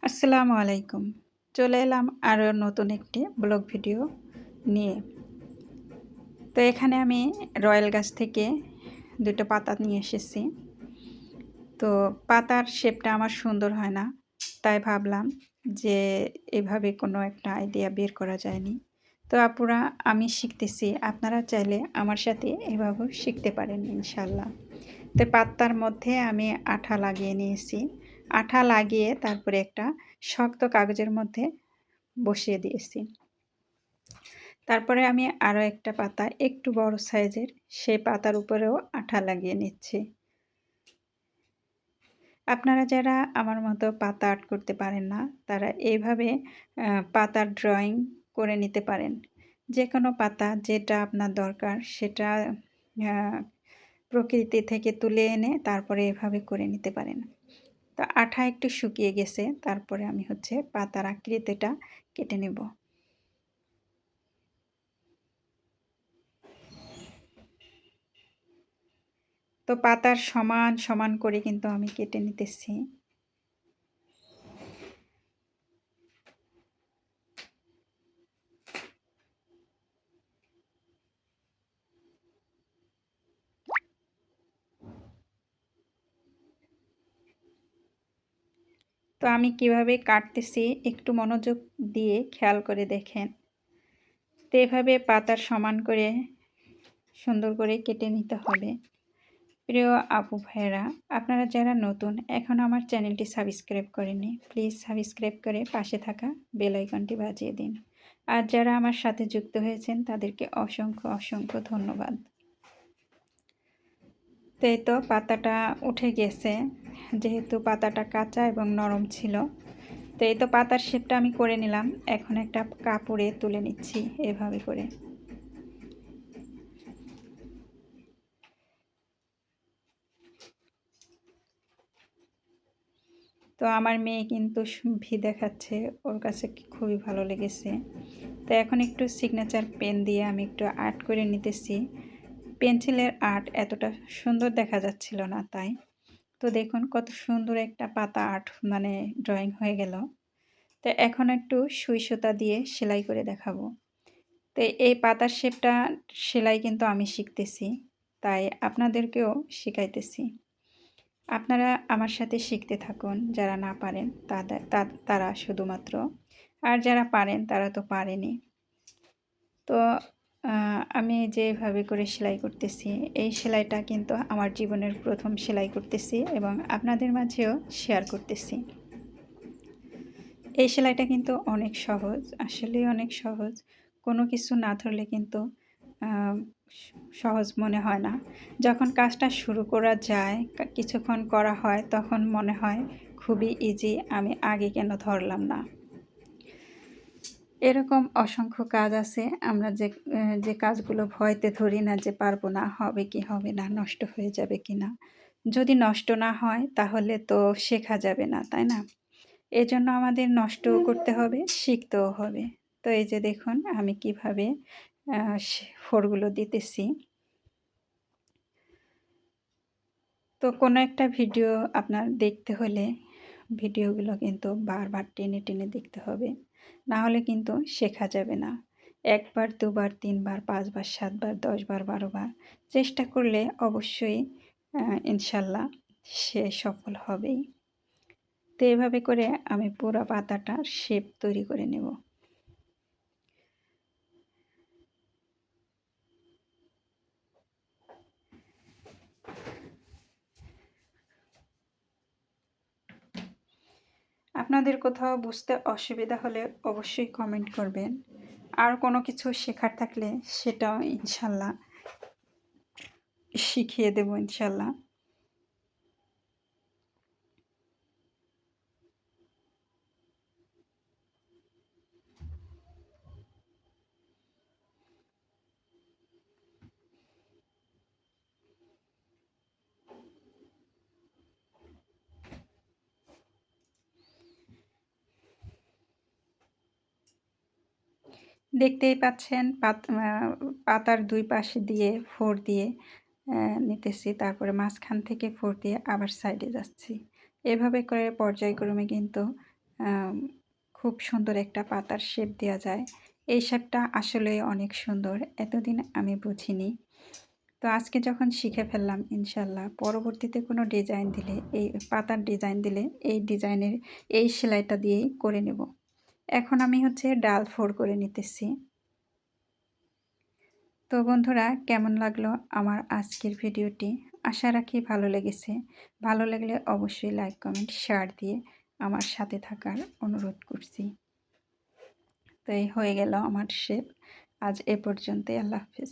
আসসালামু আলাইকুম। চলে এলাম আরও নতুন একটি ব্লগ ভিডিও নিয়ে। তো এখানে আমি রয়্যাল গাছ থেকে ২টো পাতা নিয়ে এসেছি। তো পাতার শেপটা আমার সুন্দর হয় না, তাই ভাবলাম যে এভাবে কোনো একটা আইডিয়া বের করা যায়নি। তো আপুরা, আমি শিখতেছি, আপনারা চাইলে আমার সাথে এভাবেও শিখতে পারেন ইনশাল্লাহ। তো পাতার মধ্যে আমি আঠা লাগিয়ে নিয়েছি। আঠা লাগিয়ে তারপরে একটা শক্ত কাগজের মধ্যে বসিয়ে দিয়েছি। তারপরে আমি আরও একটা পাতা একটু বড় সাইজের, সেই পাতার উপরেও আঠা লাগিয়ে নিচ্ছি। আপনারা যারা আমার মতো পাতা আর্ট করতে পারেন না, তারা এইভাবে পাতার ড্রয়িং করে নিতে পারেন। যে কোনো পাতা যেটা আপনার দরকার সেটা প্রকৃতি থেকে তুলে এনে তারপরে এভাবে করে নিতে পারেন। তো আঠা একটু শুকিয়ে গেছে, তারপরে আমি পাতার আকৃতিটা কেটে নেব। তো পাতার সমান সমান করে কিন্তু আমি কেটে নিতেছি। তো আমি কিভাবে কাটতেছি একটু মনোযোগ দিয়ে খেয়াল করে দেখেন। তো এভাবে পাতার সমান করে সুন্দর করে কেটে নিতে হবে। প্রিয় আপু ভাইয়েরা, আপনারা যারা নতুন এখন আমার চ্যানেলটি সাবস্ক্রাইব করেননি, প্লিজ সাবস্ক্রাইব করে পাশে থাকা বেল আইকনটি বাজিয়ে দিন। আর যারা আমার সাথে যুক্ত হয়েছেন তাদেরকে অসংখ্য অসংখ্য ধন্যবাদ। তো এই তো পাতাটা উঠে গেছে, যেহেতু পাতাটা কাঁচা এবং নরম ছিল। তো এই তো পাতার শেপটা আমি করে নিলাম। এখন একটা কাপড়ে তুলে নিচ্ছি এভাবে করে। তো আমার মেয়ে কিন্তু ভি দেখাচ্ছে, ওর কাছে খুবই ভালো লেগেছে। তো এখন একটু সিগনেচার পেন দিয়ে আমি একটু আর্ট করে নিতেছি। পেন্সিলের আর্ট এতটা সুন্দর দেখা যাচ্ছিল না, তাই। তো দেখুন কত সুন্দর একটা পাতা আর্ট মানে ড্রয়িং হয়ে গেল। তো এখন একটু সুই সুতা দিয়ে সেলাই করে দেখাবো। তো এই পাতার শেপটা সেলাই কিন্তু আমি শিখতেছি, তাই আপনাদেরকেও শিখাইতেছি। আপনারা আমার সাথে শিখতে থাকুন, যারা না পারেন তারা শুধুমাত্র, আর যারা পারেন তারা তো পারেনই। তো আমি যেভাবে করে সেলাই করতেছি, এই সেলাইটা কিন্তু আমার জীবনের প্রথম সেলাই করতেছি এবং আপনাদের মাঝেও শেয়ার করতেছি। এই সেলাইটা কিন্তু অনেক সহজ, আসলেই অনেক সহজ। কোনো কিছু না ধরলে কিন্তু সহজ মনে হয় না। যখন কাজটা শুরু করা যায়, কিছুক্ষণ করা হয়, তখন মনে হয় খুবই ইজি, আমি আগে কেন ধরলাম না। এরকম অসংখ্য কাজ আছে, আমরা যে কাজগুলো ভয়তে ধরি না, যে পারবো না, হবে কি হবে না, নষ্ট হয়ে যাবে কি না। যদি নষ্ট না হয় তাহলে তো শেখা যাবে না, তাই না? এজন্য আমাদের নষ্টও করতে হবে, শিখতেও হবে। তো এই যে দেখুন আমি কিভাবে ফোরগুলো দিতেছি। তো কোনো একটা ভিডিও আপনার দেখতে হলে ভিডিওগুলো কিন্তু বারবার টেনে টেনে দেখতে হবে, না হলে কিন্তু শেখা যাবে না। একবার, দুবার, তিনবার, পাঁচবার, সাতবার, 10বার, 12বার চেষ্টা করলে অবশ্যই ইনশাল্লাহ সে সফল হবেই। তো এভাবে করে আমি পুরো পাতাটা শেপ তৈরি করে নেব। আপনাদের কোথাও বুঝতে অসুবিধা হলে অবশ্যই কমেন্ট করবেন। আর কোনো কিছু শেখার থাকলে সেটাও ইনশাল্লাহ শিখিয়ে দেব ইনশাল্লাহ। দেখতেই পাচ্ছেন পাতার দুই পাশে দিয়ে ফোর দিয়ে নিতেছি, তারপরে মাঝখান থেকে ফোর দিয়ে আবার সাইডে যাচ্ছি। এভাবে করে পর্যায়ক্রমে কিন্তু আম, খুব সুন্দর একটা পাতার শেপ দেওয়া যায়। এই শেপটা আসলে অনেক সুন্দর, এতদিন আমি বুঝিনি। তো আজকে যখন শিখে ফেললাম ইনশাল্লাহ পরবর্তীতে কোনো ডিজাইন দিলে, এই পাতার ডিজাইন দিলে এই ডিজাইনের এই সেলাইটা দিয়েই করে নেব। এখন আমি হচ্ছে ডাল ফোড় করে নিতেছি। তো বন্ধুরা, কেমন লাগলো আমার আজকের ভিডিওটি? আশা রাখি ভালো লেগেছে। ভালো লাগলে অবশ্যই লাইক কমেন্ট শেয়ার দিয়ে আমার সাথে থাকার অনুরোধ করছি। তো এই হয়ে গেল আমার শেপ। আজ এ পর্যন্তই। আল্লাহ হাফেজ।